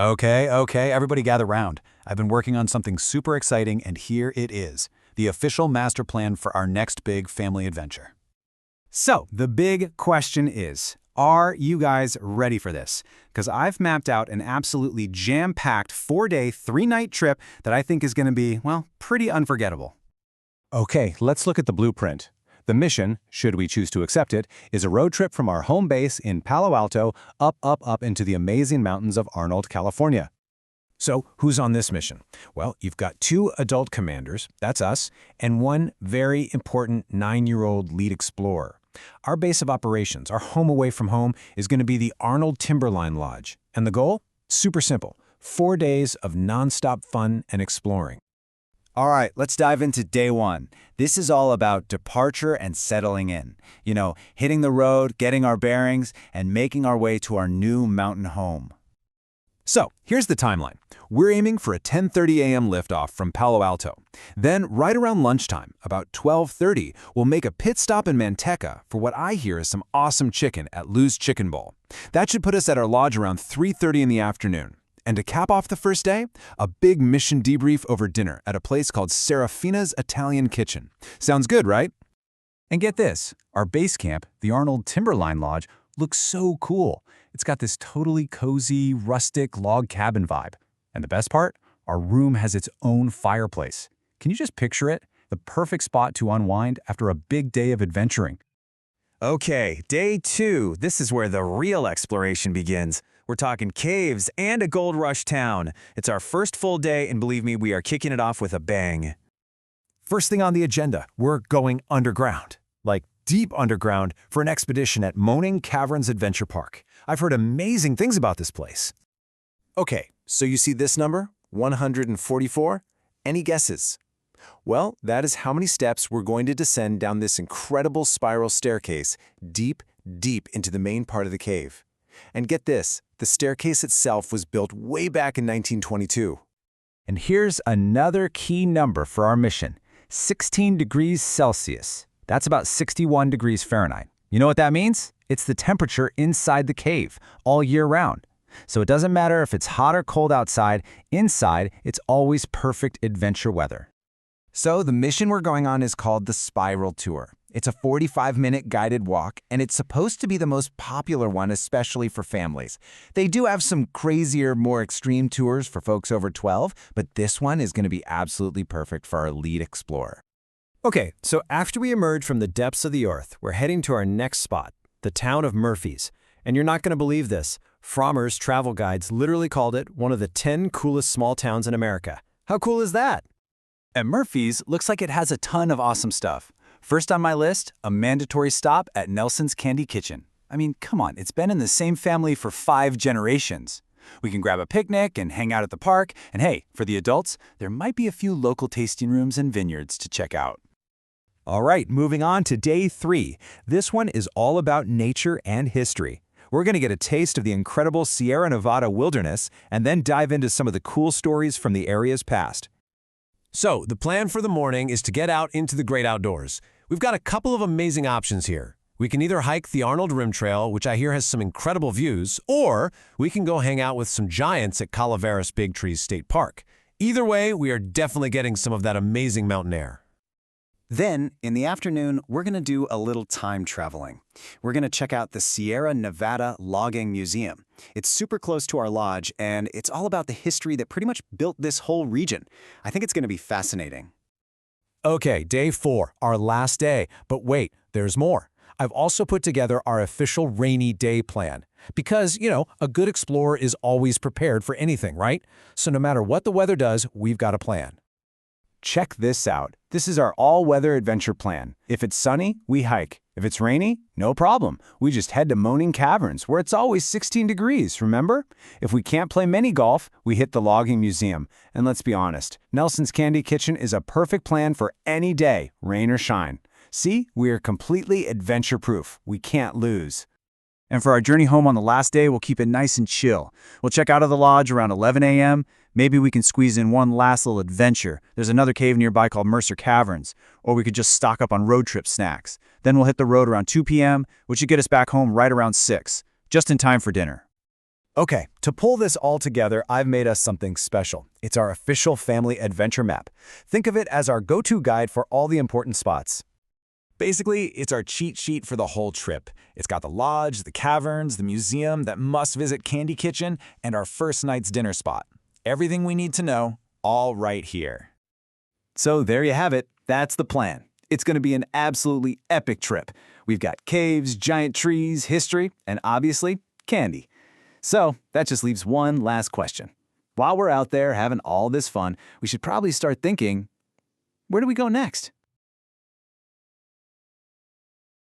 Okay, everybody gather round. I've been working on something super exciting, and here it is, the official master plan for our next big family adventure. So, the big question is, are you guys ready for this? Because I've mapped out an absolutely jam-packed 4-day, 3-night trip that I think is going to be, well, pretty unforgettable. Okay, let's look at the blueprint. The mission, should we choose to accept it, is a road trip from our home base in Palo Alto up into the amazing mountains of Arnold, California. So, who's on this mission? Well, you've got 2 adult commanders, that's us, and 1 very important 9-year-old lead explorer. Our base of operations, our home away from home, is going to be the Arnold Timberline Lodge. And the goal? Super simple. 4 days of nonstop fun and exploring. All right, let's dive into day 1. This is all about departure and settling in. Hitting the road, getting our bearings, and making our way to our new mountain home. So, here's the timeline. We're aiming for a 10:30 a.m. liftoff from Palo Alto. Then, right around lunchtime, about 12:30, we'll make a pit stop in Manteca for what I hear is some awesome chicken at Lou's Chicken Bowl. That should put us at our lodge around 3:30 in the afternoon. And to cap off the first day, a big mission debrief over dinner at a place called Serafina's Italian Kitchen. Sounds good, right? And get this, our base camp, the Arnold Timberline Lodge, looks so cool. It's got this totally cozy, rustic log cabin vibe. And the best part? Our room has its own fireplace. Can you just picture it? The perfect spot to unwind after a big day of adventuring. Okay, day 2. This is where the real exploration begins. We're talking caves and a gold rush town. It's our first full day, and believe me, we are kicking it off with a bang. First thing on the agenda, we're going underground. Like deep underground for an expedition at Moaning Caverns Adventure Park. I've heard amazing things about this place. Okay, so you see this number, 144? Any guesses? Well, that is how many steps we're going to descend down this incredible spiral staircase deep into the main part of the cave. And get this, the staircase itself was built way back in 1922. And here's another key number for our mission, 16 degrees Celsius. That's about 61 degrees Fahrenheit. You know what that means? It's the temperature inside the cave all year round. So it doesn't matter if it's hot or cold outside, inside, it's always perfect adventure weather. So the mission we're going on is called the Spiral Tour. It's a 45-minute guided walk, and it's supposed to be the most popular one, especially for families. They do have some crazier, more extreme tours for folks over 12, but this one is going to be absolutely perfect for our lead explorer. Okay, so after we emerge from the depths of the earth, we're heading to our next spot, the town of Murphys. And you're not going to believe this. Frommer's travel guides literally called it one of the 10 coolest small towns in America. How cool is that? And Murphy's looks like it has a ton of awesome stuff. First on my list, a mandatory stop at Nelson's Candy Kitchen. I mean, come on, it's been in the same family for 5 generations. We can grab a picnic and hang out at the park, and hey, for the adults, there might be a few local tasting rooms and vineyards to check out. All right, moving on to day 3. This one is all about nature and history. We're going to get a taste of the incredible Sierra Nevada wilderness and then dive into some of the cool stories from the area's past. So, the plan for the morning is to get out into the great outdoors. We've got a couple of amazing options here. We can either hike the Arnold Rim Trail, which I hear has some incredible views, or we can go hang out with some giants at Calaveras Big Trees State Park. Either way, we are definitely getting some of that amazing mountain air. Then, in the afternoon, we're going to do a little time traveling. We're going to check out the Sierra Nevada Logging Museum. It's super close to our lodge, and it's all about the history that pretty much built this whole region. I think it's going to be fascinating. Okay, day 4, our last day. But wait, there's more. I've also put together our official rainy day plan. Because, a good explorer is always prepared for anything, right? So no matter what the weather does, we've got a plan. Check this out. This is our all-weather adventure plan. If it's sunny, we hike. If it's rainy, no problem. We just head to Moaning Caverns, where it's always 16 degrees, remember? If we can't play mini golf, we hit the logging museum. And let's be honest, Nelson's Candy Kitchen is a perfect plan for any day, rain or shine. See, we are completely adventure-proof. We can't lose. And for our journey home on the last day, we'll keep it nice and chill. We'll check out of the lodge around 11 a.m. Maybe we can squeeze in one last little adventure. There's another cave nearby called Mercer Caverns. Or we could just stock up on road trip snacks. Then we'll hit the road around 2 p.m., which should get us back home right around 6, just in time for dinner. Okay, to pull this all together, I've made us something special. It's our official family adventure map. Think of it as our go-to guide for all the important spots. Basically, it's our cheat sheet for the whole trip. It's got the lodge, the caverns, the museum, that must-visit candy kitchen, and our first night's dinner spot. Everything we need to know, all right here. So there you have it. That's the plan. It's going to be an absolutely epic trip. We've got caves, giant trees, history, and obviously, candy. So that just leaves one last question. While we're out there having all this fun, we should probably start thinking, where do we go next?